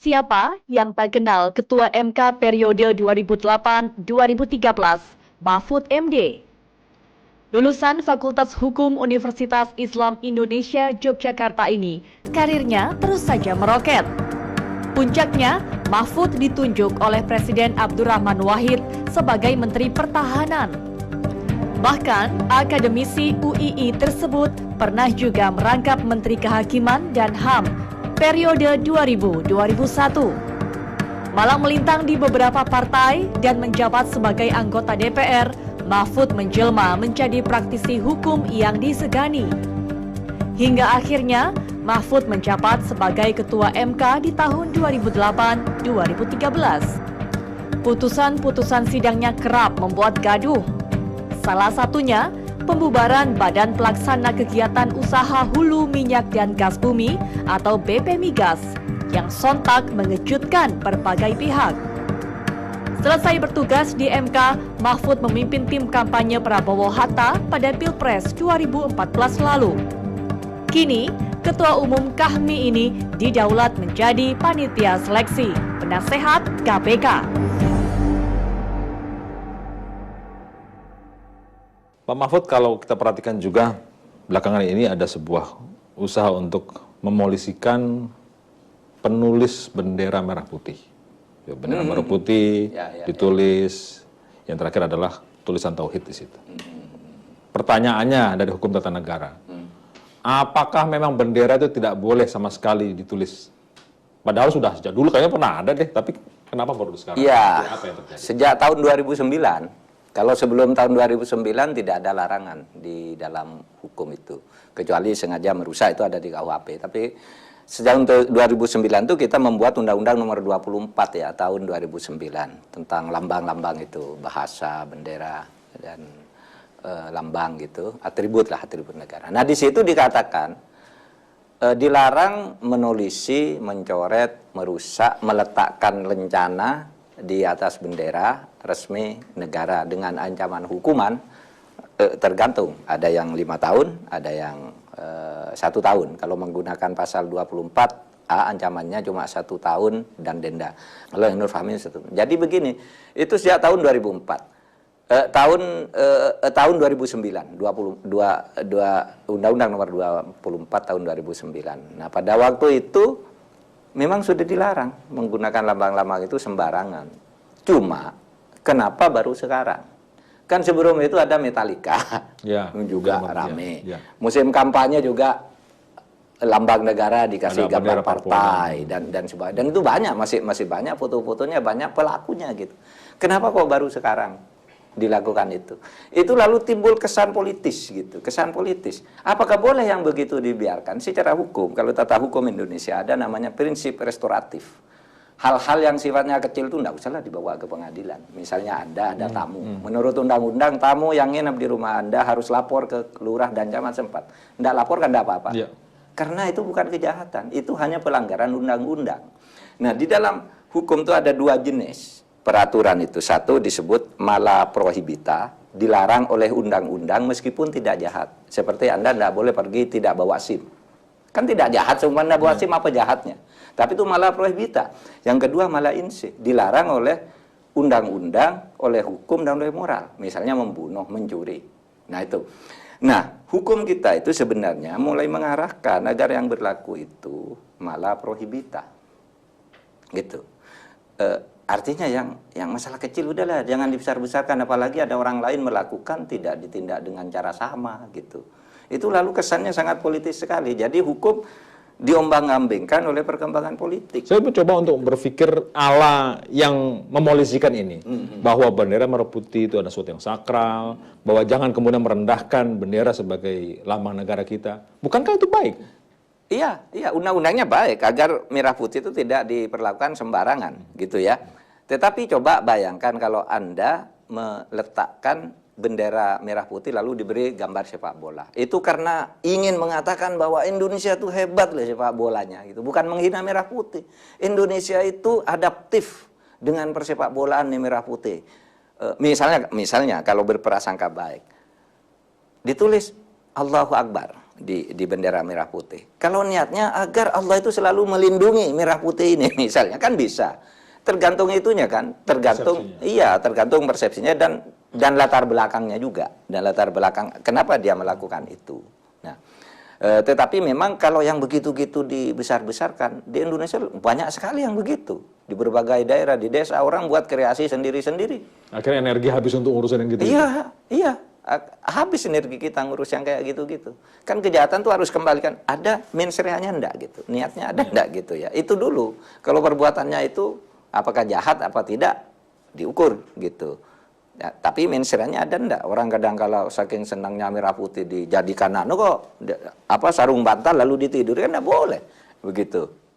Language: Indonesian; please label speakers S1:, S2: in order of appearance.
S1: Siapa yang tak kenal Ketua MK periode 2008-2013, Mahfud MD? Lulusan Fakultas Hukum Universitas Islam Indonesia Yogyakarta ini, karirnya terus saja meroket. Puncaknya, Mahfud ditunjuk oleh Presiden Abdurrahman Wahid sebagai Menteri Pertahanan. Bahkan, akademisi UII tersebut pernah juga merangkap Menteri Kehakiman dan HAM periode 2000-2001. Malang melintang di beberapa partai dan menjabat sebagai anggota DPR, Mahfud menjelma menjadi praktisi hukum yang disegani. Hingga akhirnya, Mahfud menjabat sebagai Ketua MK di tahun 2008-2013. Putusan-putusan sidangnya kerap membuat gaduh. Salah satunya, pembubaran Badan Pelaksana Kegiatan Usaha Hulu Minyak dan Gas Bumi atau BP Migas yang sontak mengejutkan berbagai pihak. Selesai bertugas di MK, Mahfud memimpin tim kampanye Prabowo Hatta pada Pilpres 2014 lalu. Kini, Ketua Umum KAHMI ini didaulat menjadi panitia seleksi penasehat KPK.
S2: Pak Mahfud, kalau kita perhatikan juga belakangan ini ada sebuah usaha untuk memolisikan penulis bendera merah putih. Ya, bendera merah putih ditulis, yang terakhir adalah tulisan tauhid di situ. Pertanyaannya dari hukum tata negara, apakah memang bendera itu tidak boleh sama sekali ditulis? Padahal sudah sejak dulu kayaknya pernah ada deh, tapi kenapa baru sekarang?
S3: Iya,
S2: apa yang terjadi?
S3: Sejak tahun 2009. Kalau sebelum tahun 2009 tidak ada larangan di dalam hukum itu. Kecuali sengaja merusak, itu ada di KUHP. Tapi sejak 2009 itu kita membuat Undang-Undang nomor 24 ya, tahun 2009. Tentang lambang-lambang itu, bahasa, bendera, dan lambang gitu. Atribut lah, atribut negara. Nah di situ dikatakan, dilarang menulisi, mencoret, merusak, meletakkan lencana di atas bendera resmi negara dengan ancaman hukuman tergantung, ada yang 5 tahun, ada yang 1 tahun. Kalau menggunakan pasal 24A ancamannya cuma 1 tahun dan denda. Kalau yang Nur Fahmi 1 tahun. Jadi begini, itu sejak tahun 2004. Tahun 2009, Undang-Undang nomor 24 tahun 2009. Nah, pada waktu itu memang sudah dilarang menggunakan lambang-lambang itu sembarangan. Cuma, kenapa baru sekarang? Kan sebelum itu ada Metallica, ya, juga rame. Ya. Musim kampanye juga lambang negara dikasih gambar partai dan sebagainya. Dan itu banyak, masih banyak foto-fotonya, banyak pelakunya gitu. Kenapa kok baru sekarang dilakukan itu? Itu lalu timbul kesan politis gitu, kesan politis. Apakah boleh yang begitu dibiarkan? Secara hukum, kalau tata hukum Indonesia ada namanya prinsip restoratif. Hal-hal yang sifatnya kecil itu tidak usahlah dibawa ke pengadilan. Misalnya ada tamu. Menurut undang-undang, tamu yang nginep di rumah Anda harus lapor ke lurah dan camat setempat. Tidak lapor kan tidak apa-apa. Ya. Karena itu bukan kejahatan, itu hanya pelanggaran undang-undang. Nah, di dalam hukum itu ada 2 jenis peraturan itu. Satu disebut mala prohibita, dilarang oleh undang-undang meskipun tidak jahat. Seperti Anda tidak boleh pergi tidak bawa SIM. Kan tidak jahat, cuma tidak bawa SIM, apa jahatnya? Tapi itu mala prohibita. Yang kedua mala insi, dilarang oleh undang-undang, oleh hukum dan oleh moral. Misalnya membunuh, mencuri. Nah itu. Nah, hukum kita itu sebenarnya mulai mengarahkan agar yang berlaku itu mala prohibita. Gitu. Artinya yang masalah kecil udahlah, jangan dibesar-besarkan, apalagi ada orang lain melakukan tidak ditindak dengan cara sama gitu. Itu lalu kesannya sangat politis sekali. Jadi hukum diombang-ambingkan oleh perkembangan politik.
S2: Saya mencoba untuk berpikir ala yang memolisikan ini, bahwa bendera merah putih itu ada sesuatu yang sakral, bahwa jangan kemudian merendahkan bendera sebagai lambang negara kita. Bukankah itu baik?
S3: Iya, undang-undangnya baik agar merah putih itu tidak diperlakukan sembarangan, gitu ya. Tetapi coba bayangkan kalau Anda meletakkan bendera merah putih lalu diberi gambar sepak bola. Itu karena ingin mengatakan bahwa Indonesia itu hebat loh sepak bolanya gitu. Bukan menghina merah putih. Indonesia itu adaptif dengan persepak bolaan merah putih. Misalnya kalau berprasangka baik. Ditulis Allahu Akbar. di bendera merah putih. Kalau niatnya agar Allah itu selalu melindungi merah putih ini misalnya, kan bisa. Tergantung itunya kan, tergantung tergantung persepsinya dan latar belakangnya juga, dan latar belakang kenapa dia melakukan itu. Nah, tetapi memang kalau yang begitu-gitu dibesar-besarkan di Indonesia banyak sekali yang begitu. Di berbagai daerah, di desa orang buat kreasi sendiri-sendiri.
S2: Akhirnya energi habis untuk urusan yang gitu.
S3: Iya. Habis energi kita ngurus yang kayak gitu-gitu. Kan kejahatan tuh harus kembalikan. Ada mensreanya enggak gitu. Niatnya ada enggak gitu ya. Itu dulu. Kalau perbuatannya itu apakah jahat apa tidak diukur gitu. Ya, tapi mensreanya ada enggak? Orang kadang kalau saking senangnya merah putih dijadikan sarung bantal lalu ditidur kan enggak boleh. Begitu.